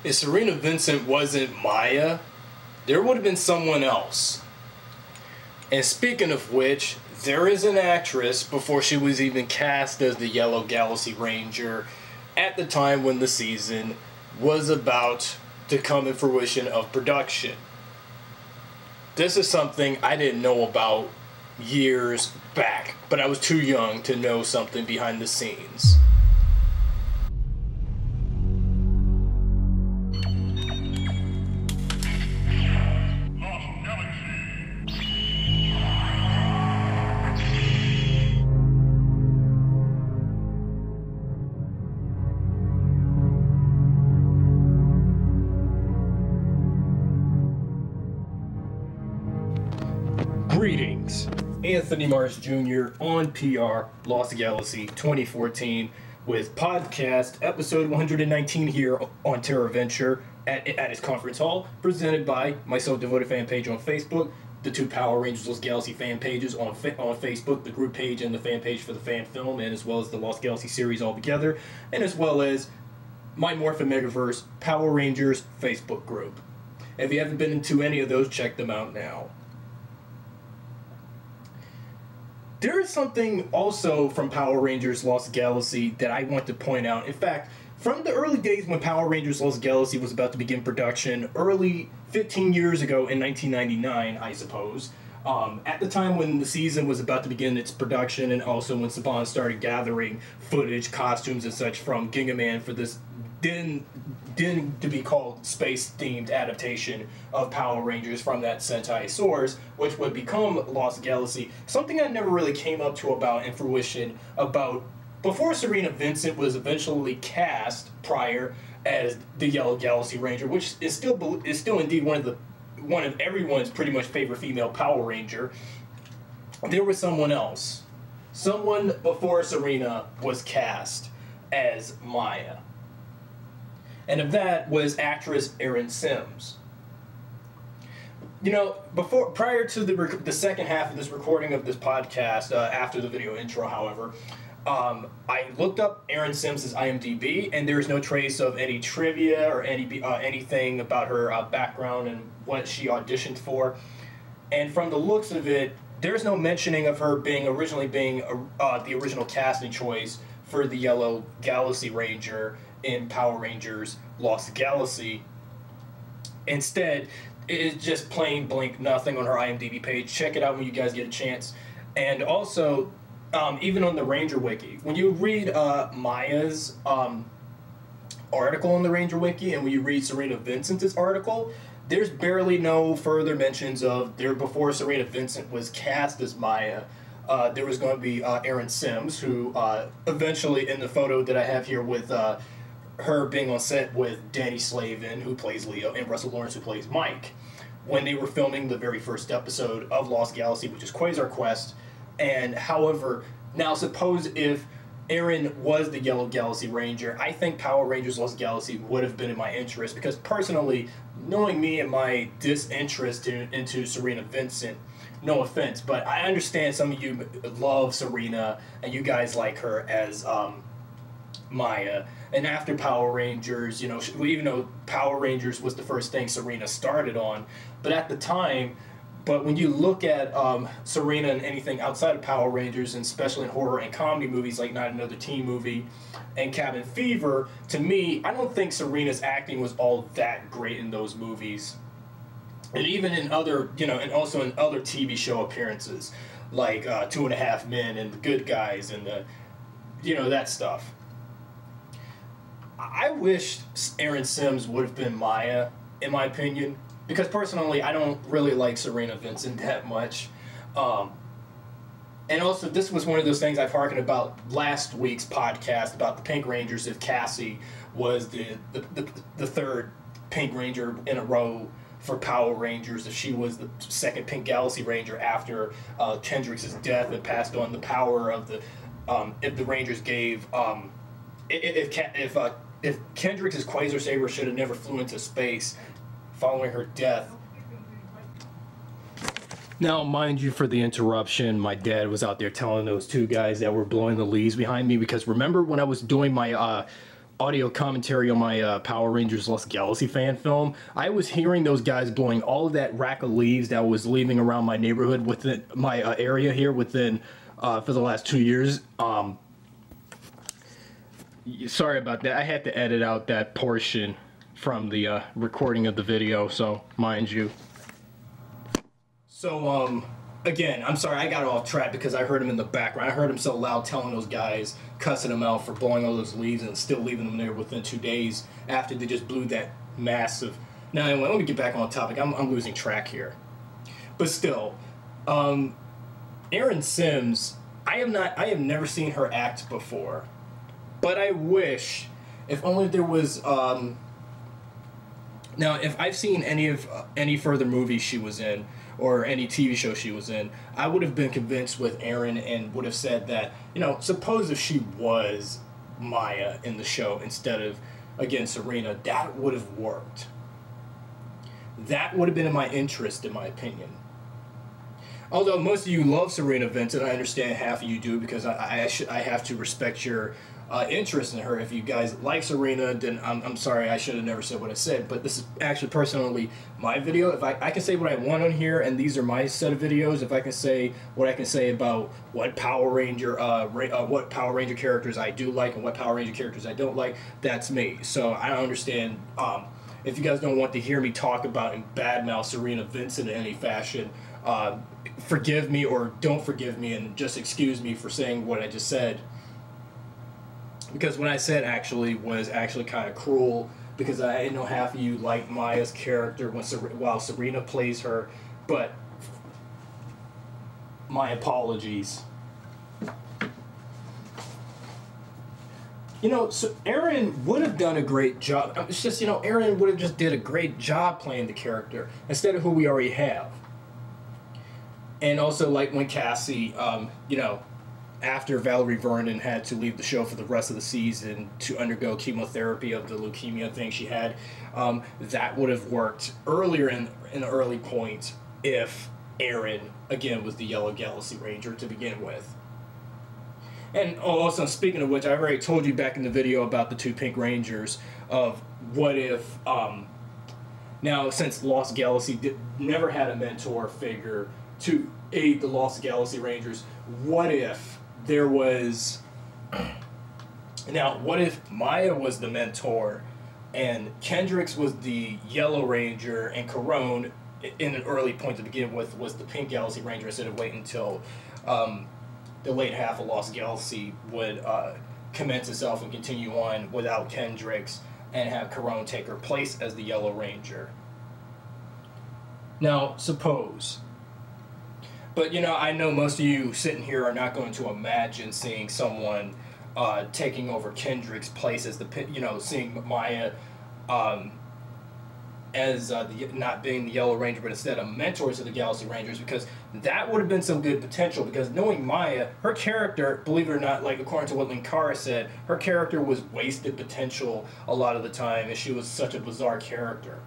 if Cerina Vincent wasn't Maya, there would have been someone else. And speaking of which, there is an actress before she was even cast as the Yellow Galaxy Ranger at the time when the season was about to come in fruition of production. This is something I didn't know about years back, but I was too young to know something behind the scenes. Greetings, Anthony Mars Jr. on PRLostGalaxy2014 with podcast episode 119 here on Terror Venture at its conference hall, presented by my self-devoted fan page on Facebook, the two Power Rangers Lost Galaxy fan pages on Facebook, the group page and the fan page for the fan film, and as well as the Lost Galaxy series altogether, and as well as my Morphin Megaverse Power Rangers Facebook group. If you haven't been into any of those, check them out now. There is something also from Power Rangers Lost Galaxy that I want to point out. In fact, from the early days when Power Rangers Lost Galaxy was about to begin production, early 15 years ago in 1999, I suppose, at the time when the season was about to begin its production, and also when Saban started gathering footage, costumes, and such from Gingaman for this then to be called space-themed adaptation of Power Rangers from that Sentai source, which would become Lost Galaxy. Something I never really came up to about in fruition about before Cerina Vincent was eventually cast prior as the Yellow Galaxy Ranger, which is still indeed one of everyone's pretty much favorite female Power Ranger. There was someone else. Someone before Cerina was cast as Maya. And of that was actress Erin Simms. You know, prior to the second half of this recording of this podcast, after the video intro, however, I looked up Erin Simms' iMDB, and there is no trace of any trivia or anything about her background and what she auditioned for. And from the looks of it, there's no mentioning of her originally being the original casting choice for the Yellow Galaxy Ranger in Power Rangers Lost Galaxy. Instead, it's just plain blank nothing on her IMDb page. Check it out when you guys get a chance. And also, even on the Ranger Wiki, when you read Maya's article on the Ranger Wiki, and when you read Cerina Vincent's article, there's barely no further mentions of before Cerina Vincent was cast as Maya. There was going to be Erin Simms, who eventually, in the photo that I have here with her being on set with Danny Slavin, who plays Leo, and Russell Lawrence, who plays Mike, when they were filming the very first episode of Lost Galaxy, which is Quasar Quest. And however, now suppose if Erin was the Yellow Galaxy Ranger, I think Power Rangers Lost Galaxy would have been in my interest, because personally, knowing me and my disinterest into Cerina Vincent, no offense, but I understand some of you love Cerina and you guys like her as Maya. And after Power Rangers, you know, even though Power Rangers was the first thing Cerina started on, but at the time, when you look at Cerina and anything outside of Power Rangers, and especially in horror and comedy movies like Not Another Teen Movie and Cabin Fever, to me, I don't think Cerina's acting was all that great in those movies. And even in other, you know, and also in other TV show appearances, like 2.5 Men and The Good Guys and the, you know, that stuff. I wish Erin Simms would have been Maya, in my opinion, because personally, I don't really like Cerina Vincent that much. And also, this was one of those things I've hearkened about last week's podcast about the Pink Rangers, if Cassie was the third Pink Ranger in a row for Power Rangers, if she was the second Pink Galaxy Ranger after Kendrick's death and passed on the power of the, if the Rangers gave, if Kendrick's Quasar Saber should have never flew into space following her death. Now, mind you, for the interruption, my dad was out there telling those two guys that were blowing the leaves behind me, because remember when I was doing my audio commentary on my Power Rangers Lost Galaxy fan film, I was hearing those guys blowing all of that rack of leaves that was leaving around my neighborhood within my area here within for the last 2 years. Sorry about that. I had to edit out that portion from the recording of the video, so mind you. So again, I'm sorry I got off track because I heard him in the background. I heard him so loud telling those guys, cussing them out for blowing all those leaves and still leaving them there within 2 days after they just blew that massive. Now anyway, let me get back on topic. I'm losing track here. But still, Erin Simms, I have never seen her act before. But I wish, if only there was, now if I've seen any further movies she was in, or any TV show she was in, I would have been convinced with Erin and would have said that, you know, suppose if she was Maya in the show instead of, again, Cerina, that would have worked. That would have been in my interest, in my opinion. Although most of you love Cerina Vincent, I understand half of you do because I have to respect your interest in her. If you guys like Cerina, then I'm sorry, I should have never said what I said, but this is actually personally my video. If I can say what I want on here, and these are my set of videos, if I can say what I can say about what Power Ranger characters I do like and what Power Ranger characters I don't like, that's me. So I don't understand if you guys don't want to hear me talk about and badmouth Cerina Vincent in any fashion. Forgive me or don't forgive me and just excuse me for saying what I just said. Because what I said was actually kind of cruel, because I know half of you like Maya's character while Cerina plays her, but my apologies. You know, so Erin would have done a great job. It's just, you know, Erin would have just did a great job playing the character instead of who we already have. And also, like when Cassie, you know, after Valerie Vernon had to leave the show for the rest of the season to undergo chemotherapy of the leukemia thing she had, that would have worked earlier in the early point if Erin, again, was the Yellow Galaxy Ranger to begin with. And also, speaking of which, I already told you back in the video about the 2 Pink Rangers of what if, now since Lost Galaxy never had a mentor figure to aid the Lost Galaxy Rangers, what if there was, now what if Maya was the mentor and Kendrix was the Yellow Ranger and Carone in an early point to begin with was the Pink Galaxy Ranger instead of waiting until the late half of Lost Galaxy would commence itself and continue on without Kendrix and have Carone take her place as the Yellow Ranger. Now, suppose. But, you know, I know most of you sitting here are not going to imagine seeing someone taking over Kendrick's place as the, you know, seeing Maya as not being the Yellow Ranger, but instead a mentor to the Galaxy Rangers, because that would have been some good potential, because knowing Maya, her character, believe it or not, like according to what Linkara said, her character was wasted potential a lot of the time, and she was such a bizarre character.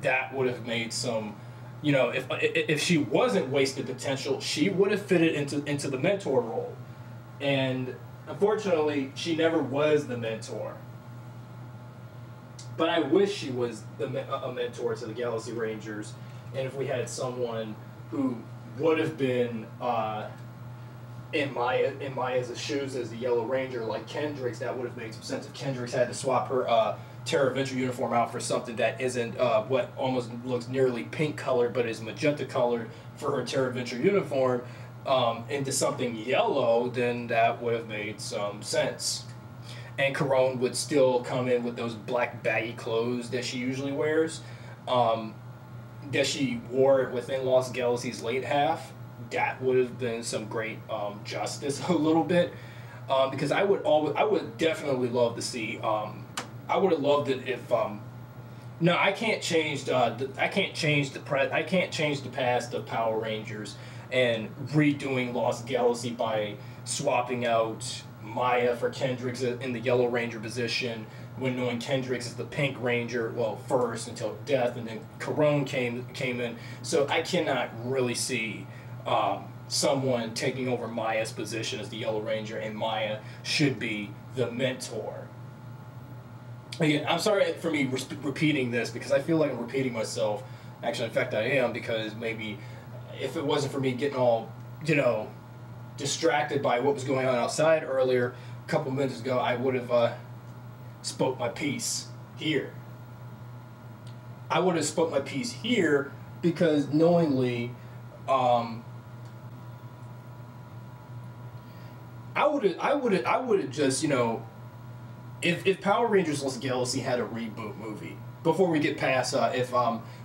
That would have made some... You know, if she wasn't wasted potential, she would have fitted into the mentor role. And unfortunately, she never was the mentor. But I wish she was a mentor to the Galaxy Rangers. And if we had someone who would have been in Maya's shoes as the Yellow Ranger, like Kendrix, that would have made some sense. If Kendrix had to swap her Terra Venture uniform out for something that isn't what almost looks nearly pink colored but is magenta colored for her Terra Venture uniform into something yellow, then that would have made some sense. And Carone would still come in with those black baggy clothes that she usually wears, that she wore within Lost Galaxy's late half. That would have been some great justice a little bit, because I would definitely love to see. I would have loved it if. No, I can't change the past of Power Rangers and redoing Lost Galaxy by swapping out Maya for Kendrix in the Yellow Ranger position, when knowing Kendrix is the Pink Ranger, well, first until death, and then Carone came in. So I cannot really see someone taking over Maya's position as the Yellow Ranger, and Maya should be the mentor. Again, I'm sorry for me repeating this because I feel like I'm repeating myself. Actually, in fact, I am, because maybe if it wasn't for me getting all, distracted by what was going on outside earlier, a couple minutes ago, I would have spoke my piece here. I would have spoke my piece here because knowingly, I would have just, if Power Rangers Lost Galaxy had a reboot movie, before we get past if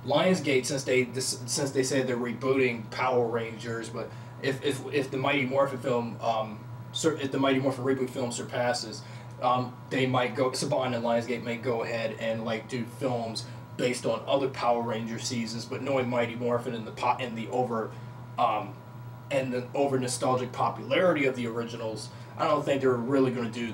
Lionsgate, since they say they're rebooting Power Rangers, but if the Mighty Morphin film if the Mighty Morphin reboot film surpasses, they might go, Saban and Lionsgate may go ahead and like do films based on other Power Ranger seasons, but knowing Mighty Morphin and the over nostalgic popularity of the originals, I don't think they're really going to do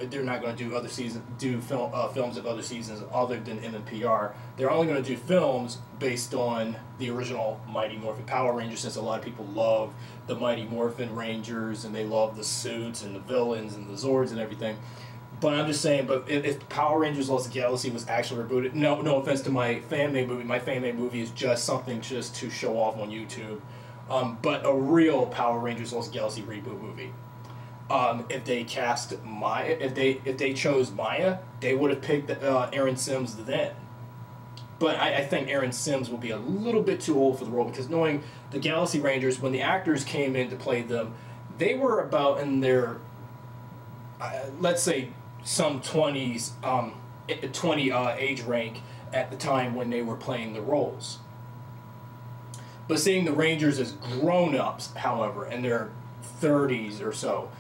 they're not going to do films of other seasons other than MMPR. They're only going to do films based on the original Mighty Morphin Power Rangers, since a lot of people love the Mighty Morphin Rangers and they love the suits and the villains and the Zords and everything. But I'm just saying, but if Power Rangers Lost Galaxy was actually rebooted, no offense to my fan-made movie, my fan-made movie is just something just to show off on YouTube. But a real Power Rangers Lost Galaxy reboot movie. If they cast Maya, if they chose Maya, they would have picked Erin Simms then. But I think Erin Simms will be a little bit too old for the role, because knowing the Galaxy Rangers, when the actors came in to play them, they were about in their, let's say, some 20s, 20 age rank at the time when they were playing the roles. But seeing the Rangers as grown-ups, however, in their 30s or so,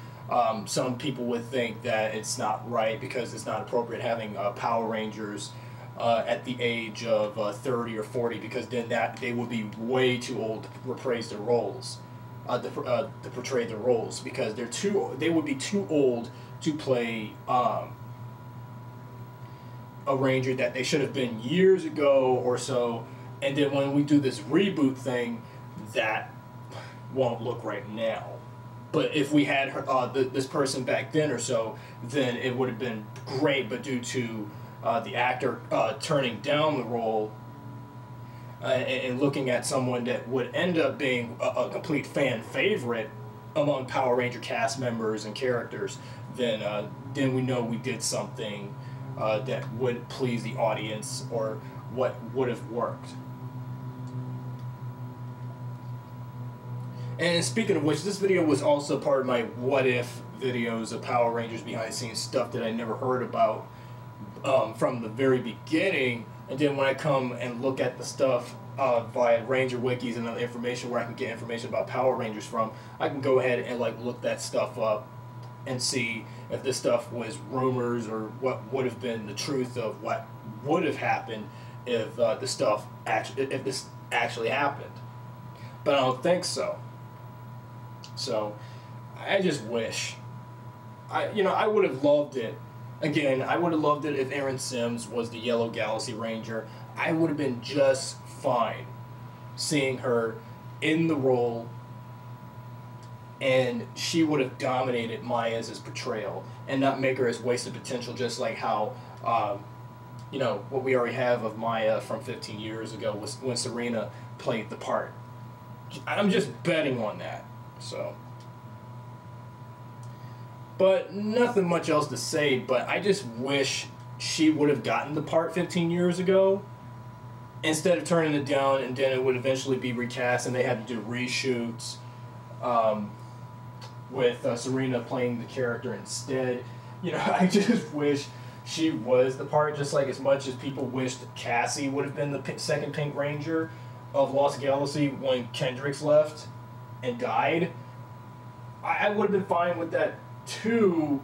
some people would think that it's not right, because it's not appropriate having Power Rangers at the age of 30 or 40, because then they would be way too old to reprise their roles, to portray their roles, because they would be too old to play a Ranger that they should have been years ago or so. And then when we do this reboot thing, that won't look right now. But if we had this person back then or so, then it would have been great. But due to the actor turning down the role and looking at someone that would end up being a complete fan favorite among Power Ranger cast members and characters, then we know we did something that would please the audience, or what would have worked. And speaking of which, this video was also part of my what if videos of Power Rangers behind the scenes stuff that I never heard about from the very beginning. And then when I come and look at the stuff via Ranger Wikis and other information where I can get information about Power Rangers from, I can go ahead and like look that stuff up and see if this stuff was rumors or what would have been the truth of what would have happened if this actually happened. But I don't think so. So I just wish I would have loved it. Again, I would have loved it if Erin Simms was the Yellow Galaxy Ranger. I would have been just fine seeing her in the role, and she would have dominated Maya's portrayal and not make her as wasted potential, just like how what we already have of Maya from 15 years ago was when Cerina played the part. I'm just betting on that. So, but nothing much else to say, but I just wish she would have gotten the part 15 years ago instead of turning it down, and then it would eventually be recast and they had to do reshoots with Cerina playing the character instead. I just wish she was the part, just like as much as people wished Cassie would have been the second Pink Ranger of Lost Galaxy when Kendricks left and died. I would have been fine with that too,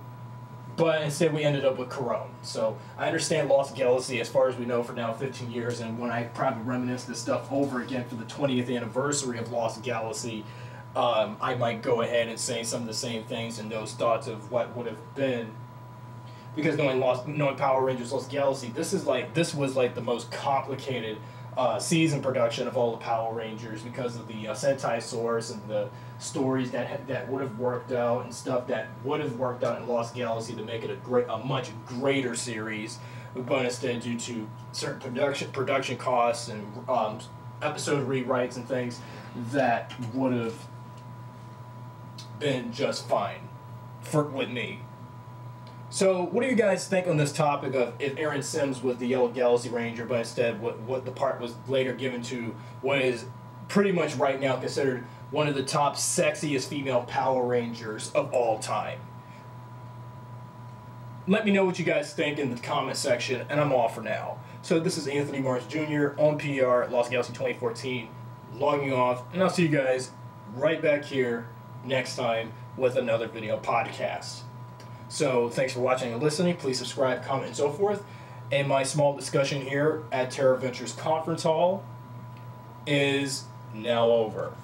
but instead we ended up with Corone. So I understand Lost Galaxy, as far as we know for now, 15 years, and when I probably reminisce this stuff over again for the 20th anniversary of Lost Galaxy, I might go ahead and say some of the same things and those thoughts of what would have been. Because knowing Power Rangers Lost Galaxy, this was like the most complicated season production of all the Power Rangers, because of the Sentai source and the stories that would have worked out and stuff that would have worked out in Lost Galaxy to make it a much greater series. but instead due to certain production costs and episode rewrites and things that would have been just fine with me. So, what do you guys think on this topic of if Erin Simms was the Yellow Galaxy Ranger, but instead what the part was later given to what is pretty much right now considered one of the top sexiest female Power Rangers of all time? Let me know what you guys think in the comment section, and I'm off for now. So this is Anthony Mars Jr. on PRLostGalaxy2014, logging off, and I'll see you guys right back here next time with another video podcast. So thanks for watching and listening. Please subscribe, comment, and so forth. And my small discussion here at Terra Ventures Conference Hall is now over.